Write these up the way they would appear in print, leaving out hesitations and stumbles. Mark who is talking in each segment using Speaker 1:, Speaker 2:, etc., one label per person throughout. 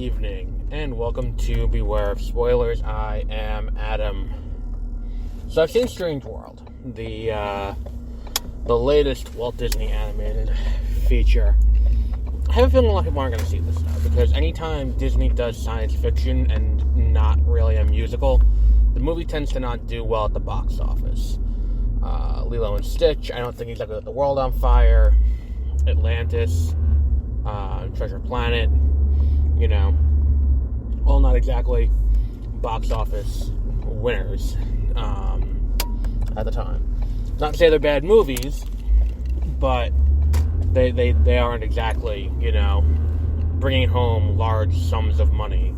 Speaker 1: evening, and welcome to Beware of Spoilers. I am Adam. So I've seen Strange World, the latest Walt Disney animated feature. I have a feeling a lot of people aren't going to see this though, because anytime Disney does science fiction and not really a musical, the movie tends to not do well at the box office. Lilo and Stitch, I don't think he's lit the world on fire. Atlantis, Treasure Planet, all not exactly box office winners at the time. Not to say they're bad movies, but they aren't exactly, bringing home large sums of money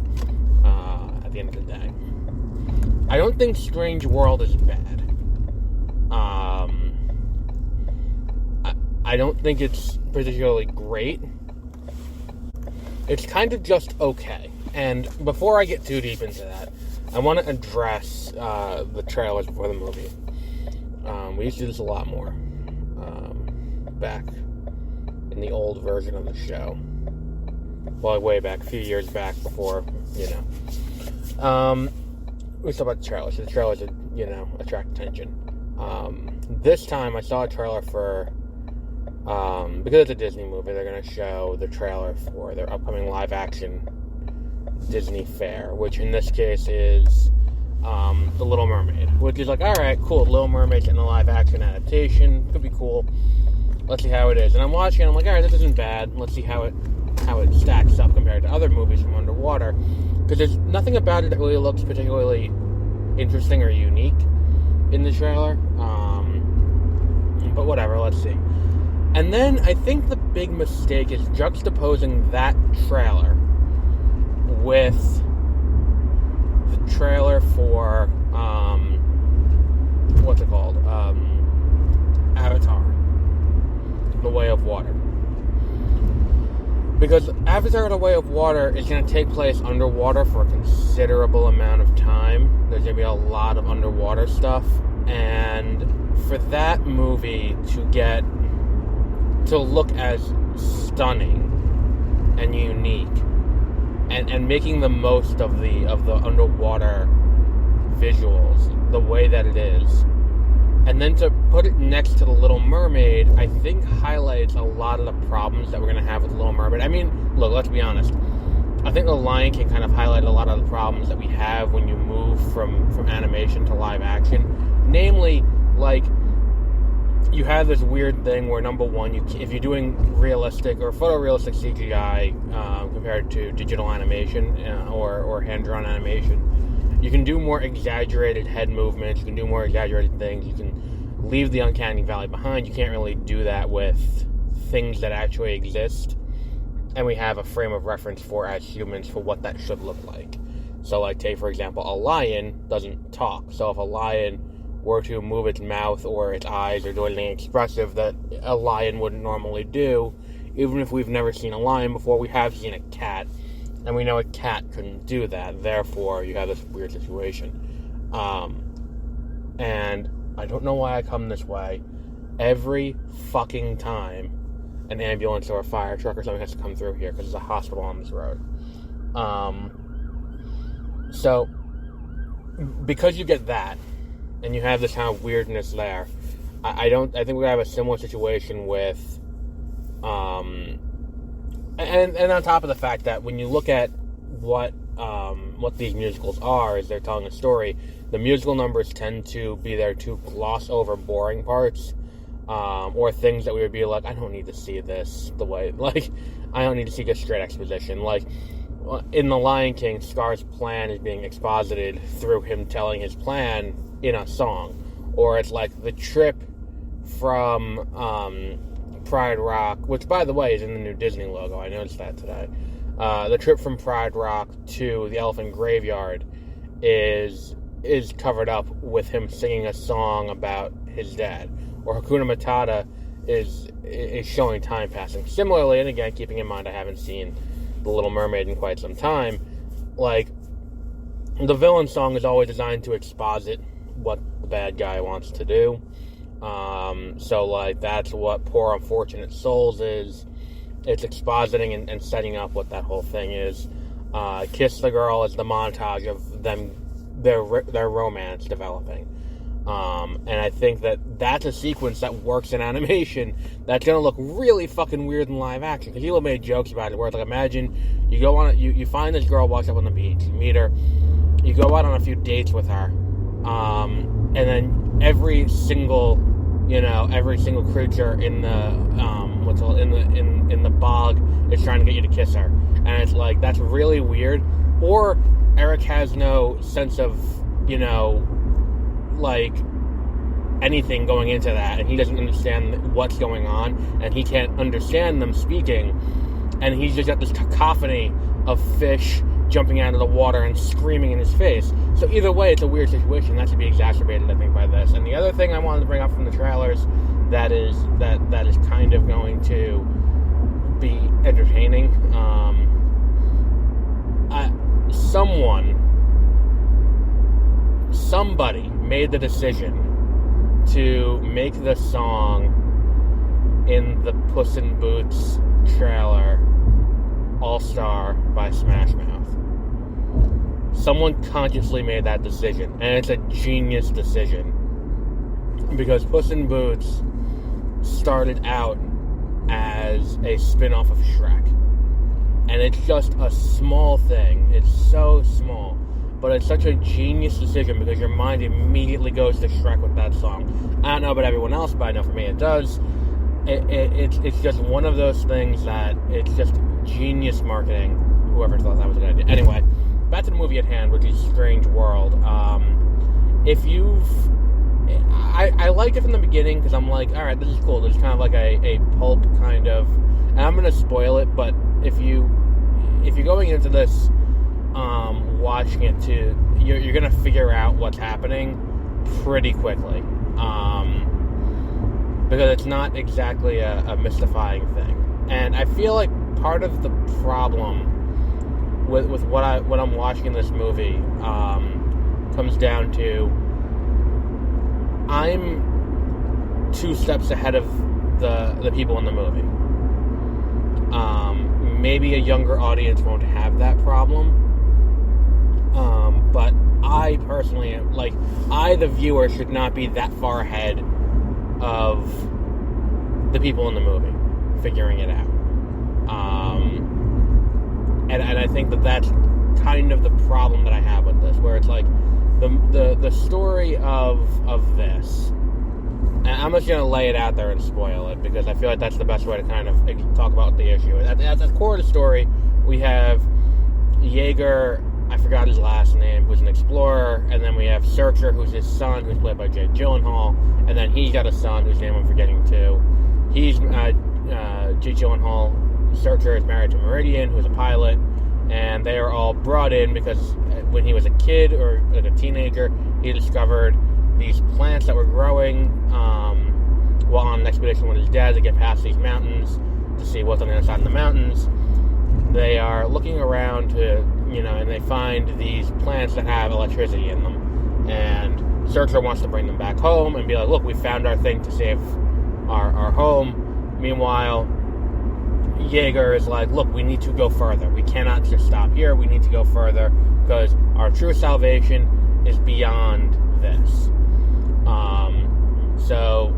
Speaker 1: at the end of the day. I don't think Strange World is bad. I don't think it's particularly great. It's kind of just okay. And before I get too deep into that, I want to address the trailers before the movie. We used to do this a lot more back in the old version of the show. Well, way back, a few years back before, we talk about the trailers. So the trailers, attract attention. This time I saw a trailer for, because it's a Disney movie, they're going to show the trailer for their upcoming live-action Disney fair, which in this case is The Little Mermaid, which is like, alright, cool, Little Mermaid's in a live-action adaptation, could be cool, let's see how it is. And I'm watching, and I'm like, alright, this isn't bad, let's see how it stacks up compared to other movies from underwater, because there's nothing about it that really looks particularly interesting or unique in the trailer, but whatever, let's see. And then I think the big mistake is juxtaposing that trailer with the trailer for, Avatar, The Way of Water. Because Avatar, The Way of Water is going to take place underwater for a considerable amount of time. There's going to be a lot of underwater stuff. And for that movie to look as stunning and unique and making the most of the underwater visuals the way that it is, and then to put it next to The Little Mermaid, I think highlights a lot of the problems that we're going to have with The Little Mermaid. I mean, look, let's be honest. I think The Lion King kind of highlighted a lot of the problems that we have when you move from animation to live action. Namely, like, you have this weird thing where, number one, if you're doing realistic or photorealistic CGI compared to digital animation or hand-drawn animation, you can do more exaggerated head movements, you can do more exaggerated things, you can leave the uncanny valley behind. You can't really do that with things that actually exist, and we have a frame of reference for as humans for what that should look like. So, like, take, for example, a lion doesn't talk. So if a lion were to move its mouth or its eyes or do anything expressive that a lion wouldn't normally do, even if we've never seen a lion before, we have seen a cat, and we know a cat couldn't do that. Therefore, you have this weird situation. And I don't know why I come this way. Every fucking time an ambulance or a fire truck or something has to come through here, because there's a hospital on this road. So, because you get that, and you have this kind of weirdness there, I think we have a similar situation with, and on top of the fact that when you look at what these musicals are, is they're telling a story, the musical numbers tend to be there to gloss over boring parts, or things that we would be like, I don't need to see this the way, like, I don't need to see just straight exposition. Like, in The Lion King, Scar's plan is being exposited through him telling his plan in a song. Or it's like the trip from Pride Rock, which, by the way, is in the new Disney logo. I noticed that today. The trip from Pride Rock to the Elephant Graveyard is covered up with him singing a song about his dad. Or Hakuna Matata is showing time passing. Similarly, and again, keeping in mind I haven't seen The Little Mermaid in quite some time, like, the villain song is always designed to exposit what the bad guy wants to do. So, like, that's what Poor Unfortunate Souls is. It's expositing and setting up what that whole thing is. Kiss the Girl is the montage of them, their romance developing. And I think that's a sequence that works in animation that's going to look really fucking weird in live action. Because people made jokes about it where it's like, imagine you go on, you find this girl, walks up on the beach, you meet her, you go out on a few dates with her, and then every single creature in the in the bog is trying to get you to kiss her, and it's like, that's really weird. Or Eric has no sense of like anything going into that, and he doesn't understand what's going on, and he can't understand them speaking, and he's just got this cacophony of fish jumping out of the water and screaming in his face. So either way, it's a weird situation that should be exacerbated, I think, by this. And the other thing I wanted to bring up from the trailers that is kind of going to be entertaining, somebody made the decision to make the song in the Puss in Boots trailer All-Star by Smash Mouth. Someone consciously made that decision, and it's a genius decision, because Puss in Boots started out as a spin-off of Shrek, and it's just a small thing. It's so small, but it's such a genius decision because your mind immediately goes to Shrek with that song. I don't know about everyone else, but I know for me it does. It's just one of those things that it's just genius marketing. Whoever thought that was a good idea. Anyway, back to the movie at hand, which is Strange World. I liked it from the beginning because I'm like, all right, this is cool. There's kind of like a pulp kind of, and I'm gonna spoil it, but if you're going into this watching it too, you're gonna figure out what's happening pretty quickly, because it's not exactly a mystifying thing. And I feel like part of the problem with what I'm watching in this movie comes down to, I'm 2 steps ahead of the people in the movie. Maybe a younger audience won't have that problem, but I personally am, like, the viewer, should not be that far ahead of the people in the movie figuring it out. And I think that's kind of the problem that I have with this, where it's like the story of this, and I'm just going to lay it out there and spoil it, because I feel like that's the best way to kind of talk about the issue. At the core of the story, we have Jaeger, I forgot his last name, who's an explorer, and then we have Searcher, who's his son, who's played by Jake Gyllenhaal, and then he's got a son whose name I'm forgetting too. He's Jake Gyllenhaal. Searcher is married to Meridian, who's a pilot, and they are all brought in because when he was a kid, or like a teenager, he discovered these plants that were growing while on an expedition with his dad to get past these mountains to see what's on the other side of the mountains. They are looking around to, and they find these plants that have electricity in them, and Searcher wants to bring them back home and be like, look, we found our thing to save our home. Meanwhile, Jaeger is like, look, we need to go further. We cannot just stop here. We need to go further because our true salvation is beyond this. So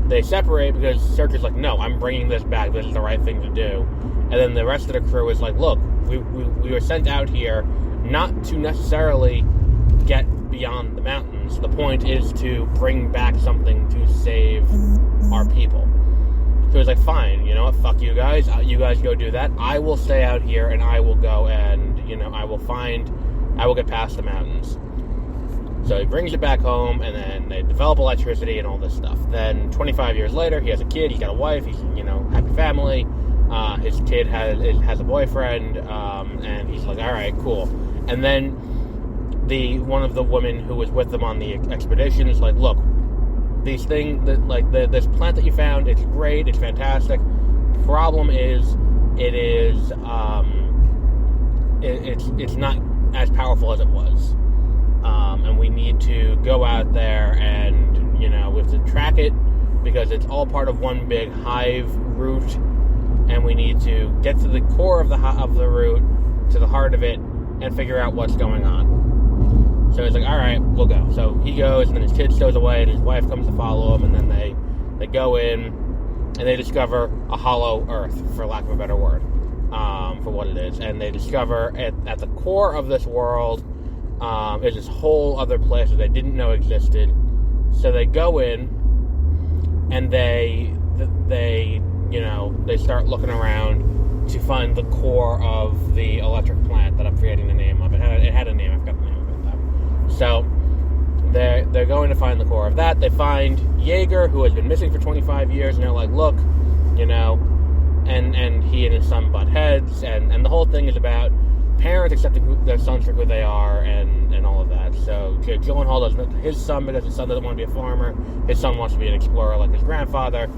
Speaker 1: they separate because Searcher's like, no, I'm bringing this back. This is the right thing to do. And then the rest of the crew is like, look, we were sent out here not to necessarily get beyond the mountains. The point is to bring back something to save our people. So he's like, fine, you know what, fuck you guys. You guys go do that. I will stay out here, and I will go and, I will get past the mountains. So he brings it back home, and then they develop electricity and all this stuff. Then 25 years later, he has a kid, he's got a wife, he's, happy family. His kid has a boyfriend, and he's like, all right, cool. And then one of the women who was with them on the expedition is like, look, these things, this plant that you found, it's great, it's fantastic. Problem is, it's not as powerful as it was. And we need to go out there and, we have to track it because it's all part of one big hive root, and we need to get to the core of the root, to the heart part of it and figure out what's going on. So he's like, all right, we'll go. So he goes, and then his kid stows away, and his wife comes to follow him, and then they go in, and they discover a hollow earth, for lack of a better word, for what it is. And they discover at the core of this world is this whole other place that they didn't know existed. So they go in, and they start looking around to find the core of the electric plant that I'm forgetting the name of. It had a name. I forgot the name of it though. So they're going to find the core of that. They find Jaeger, who has been missing for 25 years, and they're like, look, and he and his son butt heads, and the whole thing is about parents accepting their sons for who they are, and all of that. So Jake Gyllenhaal doesn't, his son, because his son doesn't want to be a farmer, his son wants to be an explorer like his grandfather.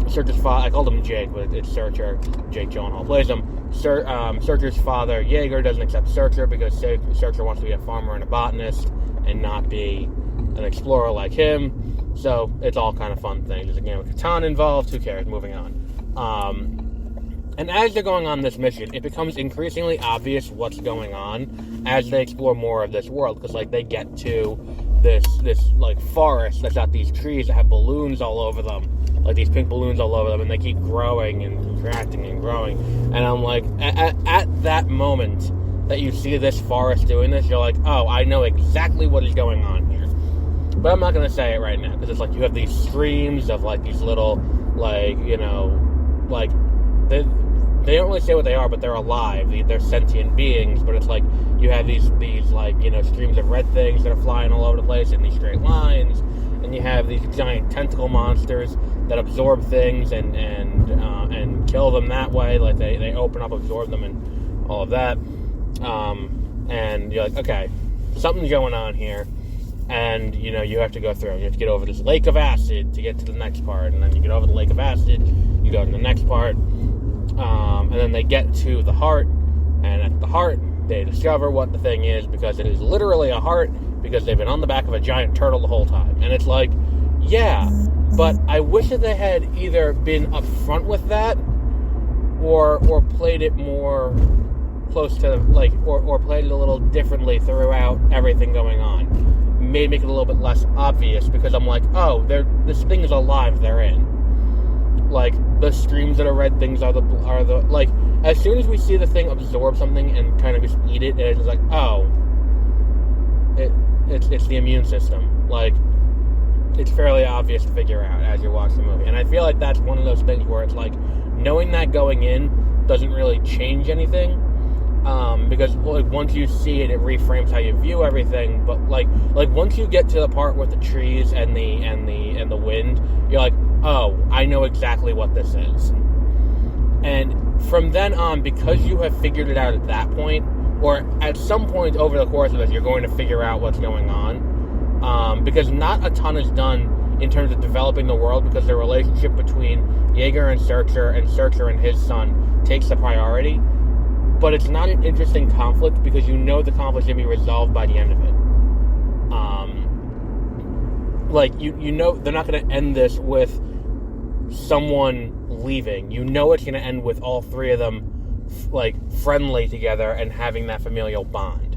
Speaker 1: Searcher's father, I called him Jake, but it's Searcher. Jake Gyllenhaal plays him. Searcher's father, Jaeger, doesn't accept Searcher because Searcher wants to be a farmer and a botanist and not be an explorer like him. So it's all kind of fun things. There's a game of Catan involved. Who cares? Moving on. And as they're going on this mission, it becomes increasingly obvious what's going on as they explore more of this world. Because, they get to this forest that's got these trees that have balloons all over them. These pink balloons all over them. And they keep growing and contracting and growing. And I'm like, at that moment that you see this forest doing this, you're like, oh, I know exactly what is going on here. But I'm not going to say it right now. Because it's you have these streams of, these little, they don't really say what they are, but they're alive. They're sentient beings, but it's you have these streams of red things that are flying all over the place in these straight lines, and you have these giant tentacle monsters that absorb things and kill them that way. They open up, absorb them, and all of that. And you're like, okay, something's going on here, and you have to go through. You have to get over this lake of acid to get to the next part, and then you get over the lake of acid, you go to the next part. And then they get to the heart, and at the heart, they discover what the thing is, because it is literally a heart, because they've been on the back of a giant turtle the whole time. And it's yeah, but I wish that they had either been upfront with that, or played it more close to, or played it a little differently throughout everything going on. Maybe make it a little bit less obvious, because I'm like, oh, this thing is alive they're in. The streams that are red things are the as soon as we see the thing absorb something and kind of just eat it, it's it's the immune system. It's fairly obvious to figure out as you watch the movie. And I feel like that's one of those things where it's knowing that going in doesn't really change anything. Because once you see it, it reframes how you view everything. But once you get to the part with the trees and the wind, you're like, oh, I know exactly what this is. And from then on, because you have figured it out at that point, or at some point over the course of it, you're going to figure out what's going on. Because not a ton is done in terms of developing the world, because the relationship between Jaeger and Searcher and his son takes the priority. But it's not an interesting conflict, because the conflict's going to be resolved by the end of it. They're not going to end this with someone leaving. It's going to end with all three of them friendly together and having that familial bond.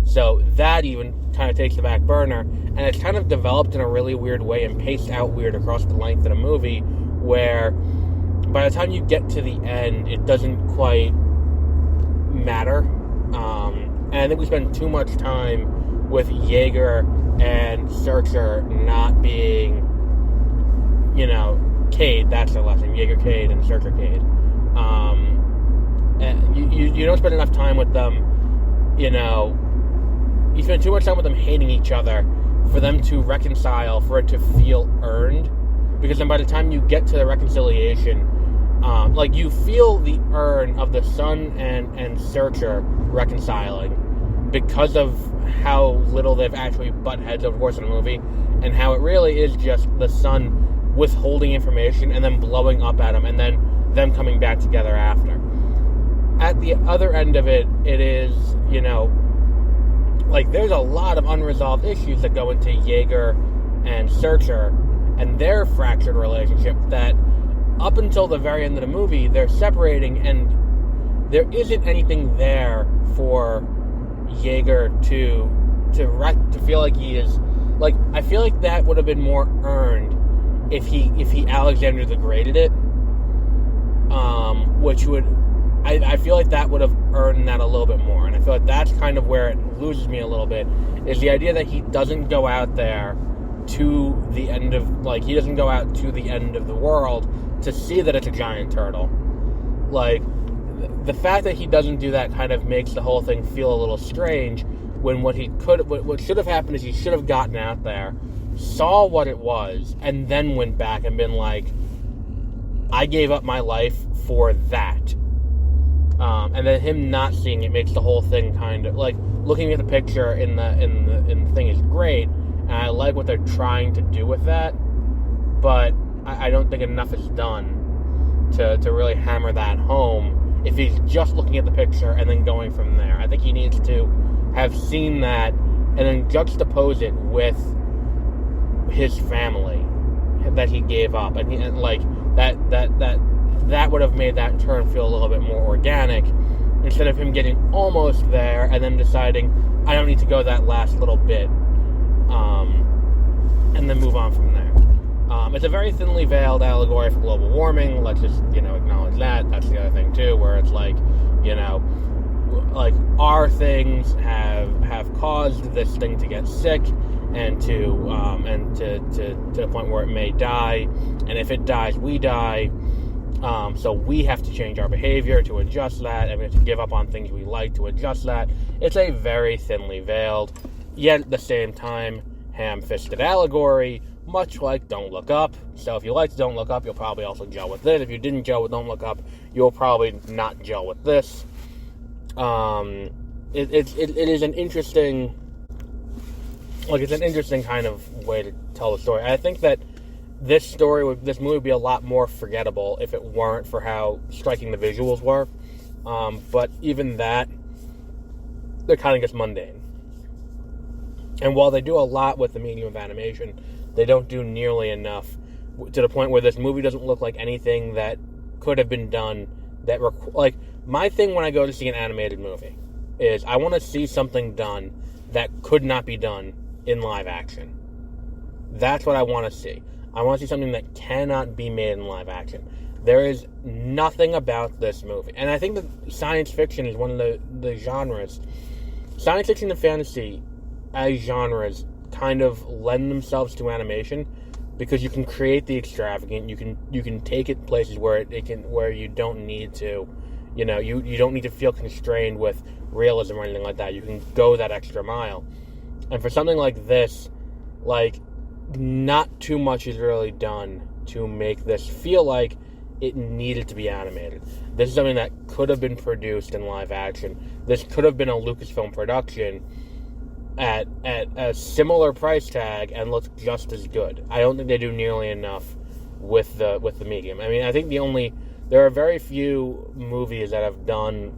Speaker 1: So that even kind of takes the back burner, and it's kind of developed in a really weird way and paced out weird across the length of the movie, where by the time you get to the end, it doesn't quite matter. And I think we spend too much time with Jaeger and Searcher not being, Cade, that's their last name, Jaeger Cade and Searcher Cade. And you don't spend enough time with them, you spend too much time with them hating each other for them to reconcile, for it to feel earned, because then by the time you get to the reconciliation, you feel the earn of the son and Searcher reconciling, because of how little they've actually butt heads over the course of the movie, and how it really is just the son withholding information and then blowing up at him, and then them coming back together after. At the other end of it, it is, there's a lot of unresolved issues that go into Jaeger and Searcher and their fractured relationship that up until the very end of the movie, they're separating, and there isn't anything there for Yeager to feel like he is, like, I feel like that would have been more earned if he Alexander the Greated it, which would, I feel like that would have earned that a little bit more, and I feel like that's kind of where it loses me a little bit, is the idea that he doesn't go out there to the end of, like, he doesn't go out to the end of the world to see that it's a giant turtle. Like, the fact that he doesn't do that kind of makes the whole thing feel a little strange, when what should have happened is he should have gotten out there, saw what it was, and then went back and been like, I gave up my life for that. And then him not seeing it makes the whole thing kind of, like, looking at the picture in the thing is great, and I like what they're trying to do with that, but I don't think enough is done to really hammer that home if he's just looking at the picture and then going from there. I think he needs to have seen that and then juxtapose it with his family that he gave up, and like that would have made that turn feel a little bit more organic, instead of him getting almost there and then deciding, I don't need to go that last little bit, and then move on from there. It's a very thinly veiled allegory for global warming. Let's just, acknowledge that. That's the other thing too, where it's like, like, our things have caused this thing to get sick, and to the point where it may die, and if it dies, we die. So we have to change our behavior to adjust that, and we have to give up on things we like to adjust that. It's a very thinly veiled, yet at the same time, ham-fisted allegory, much like Don't Look Up. So if you liked Don't Look Up, you'll probably also gel with this. If you didn't gel with Don't Look Up, you'll probably not gel with this. It is an interesting, it's an interesting kind of way to tell the story. I think that this movie would be a lot more forgettable if it weren't for how striking the visuals were. But even that, they're kind of just mundane. And while they do a lot with the medium of animation, they don't do nearly enough to the point where this movie doesn't look like anything that could have been done. My thing when I go to see an animated movie is I want to see something done that could not be done in live action. That's what I want to see. I want to see something that cannot be made in live action. There is nothing about this movie. And I think that science fiction is one of the genres. Science fiction and fantasy as genres kind of lend themselves to animation, because you can create the extravagant, you can take it places where where you don't need to, you don't need to feel constrained with realism or anything like that. You can go that extra mile. And for something like this, not too much is really done to make this feel like it needed to be animated. This is something that could have been produced in live action. This could have been a Lucasfilm production at a similar price tag and looked just as good. I don't think they do nearly enough with the medium. I mean, I think there are very few movies that have done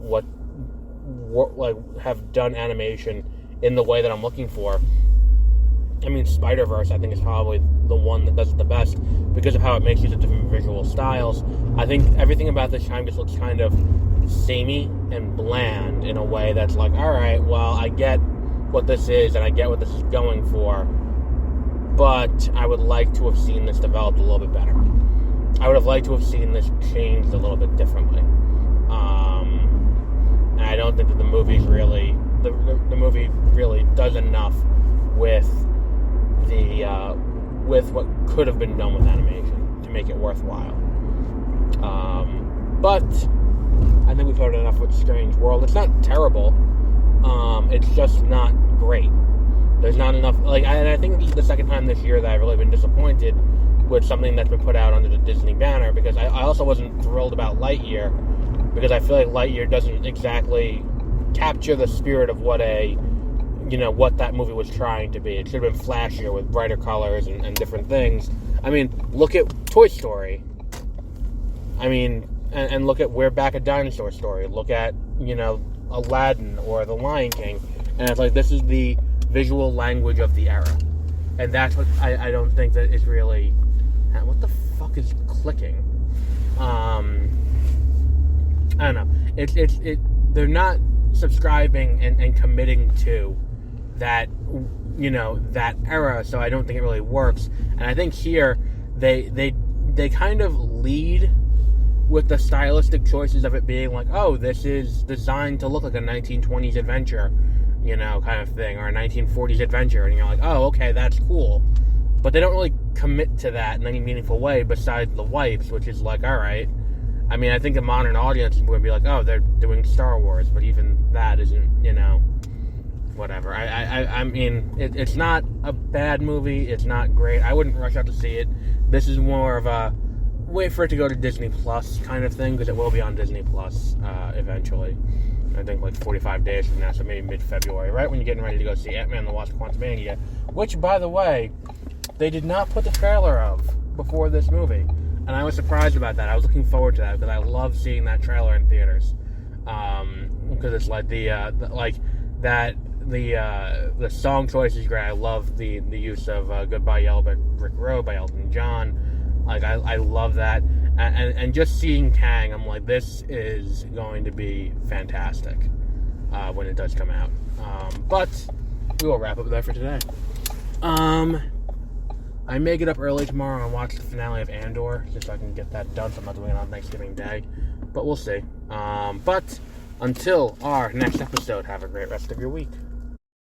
Speaker 1: have done animation in the way that I'm looking for. I mean, Spider-Verse, I think, is probably the one that does it the best because of how it makes use of different visual styles. I think everything about this time just looks kind of samey and bland in a way that's like, all right, well, I get what this is and I get what this is going for, but I would like to have seen this developed a little bit better. I would have liked to have seen this changed a little bit differently. And I don't think that the movie really does enough with with what could have been done with animation to make it worthwhile. But I think we've heard enough with Strange World. It's not terrible. It's just not great. There's not enough, and I think this is the second time this year that I've really been disappointed with something that's been put out under the Disney banner, because I also wasn't thrilled about Lightyear, because I feel like Lightyear doesn't exactly capture the spirit of what what that movie was trying to be. It should have been flashier with brighter colors and different things. I mean, look at Toy Story. I mean, and look at We're Back, a Dinosaur Story. Look at, Aladdin or The Lion King. And it's like, this is the visual language of the era. And that's what I don't think that is really... What the fuck is clicking? I don't know. they're not subscribing and committing to that, that era, so I don't think it really works. And I think here they kind of lead with the stylistic choices of it being like, oh, this is designed to look like a 1920s adventure, kind of thing, or a 1940s adventure, and you're like, oh, okay, that's cool. But they don't really commit to that in any meaningful way besides the wipes, which is like, all right. I mean, I think a modern audience is going to be like, oh, they're doing Star Wars, but even that isn't, whatever. I mean, it's not a bad movie. It's not great. I wouldn't rush out to see it. This is more of a wait for it to go to Disney Plus kind of thing, because it will be on Disney Plus eventually. I think like 45 days from now, so maybe mid-February, right when you're getting ready to go see Ant-Man and the Wasp: Quantumania, which, by the way, they did not put the trailer of before this movie, and I was surprised about that. I was looking forward to that because I love seeing that trailer in theaters, because it's like the song choice is great. I love the use of "Goodbye Yellow Brick Road" by Elton John. Like I love that, and just seeing Kang, I'm like, this is going to be fantastic when it does come out. But we will wrap up there for today. I may get up early tomorrow and watch the finale of Andor, just so I can get that done. So I'm not doing it on Thanksgiving Day, but we'll see. But until our next episode, have a great rest of your week.